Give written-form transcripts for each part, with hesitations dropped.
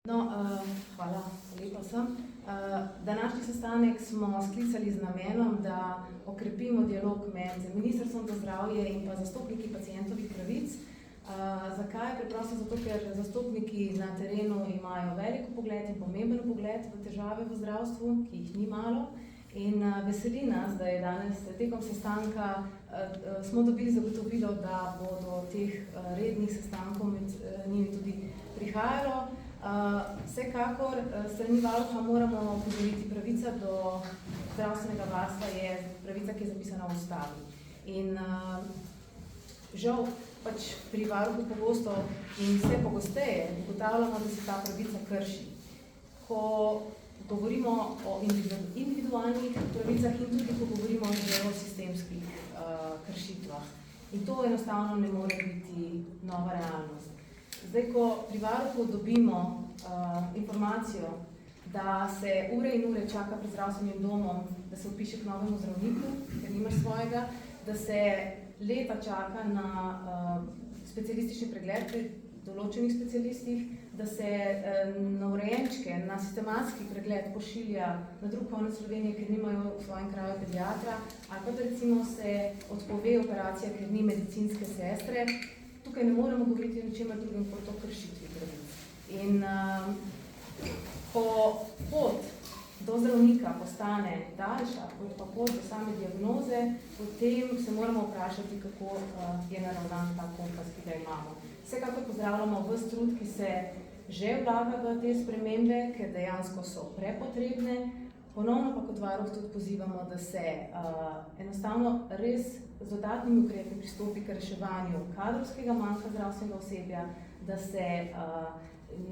Hvala lepa vsem. Današnji sestanek smo sklicali z namenom, da okrepimo dialog med Ministrstvom za zdravje in pa zastopniki pacientovih pravic. Zakaj? Preprosto zato, ker zastopniki na terenu imajo velik vpogled in pomemben vpogled v težave v zdravstvu, ki jih ni malo. In veseli nas, da je danes tekom sestanka smo dobili zagotovilo, da bo do teh rednih sestankov med njimi tudi prihajalo. Vsekakor strani varuha moramo opozoriti, pravica do zdravstvenega varstva je pravica, ki je zapisana v ustavi. In žal pač pri varuhu pogosto in vse pogosteje ugotavljamo, da se ta pravica krši. Ko govorimo o individualnih pravicah in tudi ko govorimo o sistemskih kršitvah. In to enostavno ne more biti nova realnost. Zdaj, ko pri varuhu dobimo informacijo, da se ure in ure čaka pred zdravstvenim domom, da se vpiše k novemu zdravniku, ker nimaš svojega, da se leta čaka na specialistični pregled pri določenih specialistih, da se novorojenčke na sistematski pregled pošilja na drug konec Slovenije, ker nimajo v svojem kraju pediatra, ali pa da recimo se odpove operacija, ker ni medicinske sestre. Tukaj ne moremo govoriti o ničemer drugem kot o kršitvi pravic. In ko pot do zdravnika postane daljša, pa pot do same diagnoze, potem se moramo vprašati, kako je naravnan ta kompas, ki ga imamo. Vsekakor pozdravljamo ves trud, ki se že vlaga v te spremembe, ker dejansko so prepotrebne. Ponovno pa kot varuh tudi pozivamo, da se enostavno res z dodatnimi ukrepi pristopi k reševanju kadrovskega manjka zdravstvenega osebja, da se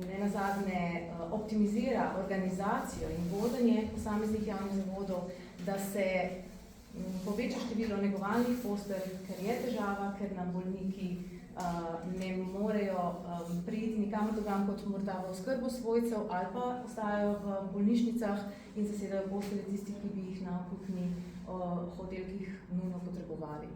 nenazadnje optimizira organizacijo in vodenje posameznih javnih zavodov, da se poveča število negovalnih postelj, ker je težava, ker nam bolniki ne morejo priti nikamor drugam kot morda v oskrbo svojcev ali pa ostajajo v bolnišnicah in zasedajo postelje tisti, ki bi jih na akutnih oddelkih nujno potrebovali.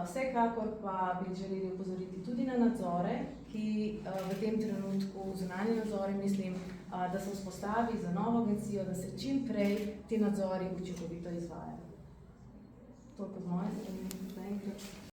Vsekakor pa bi želeli opozoriti tudi na nadzore, ki v tem trenutku, zunanji nadzori, mislim, da se vzpostavi za novo agencijo, da se čim prej ti nadzori učinkovito izvajajo. Toliko z moje strani.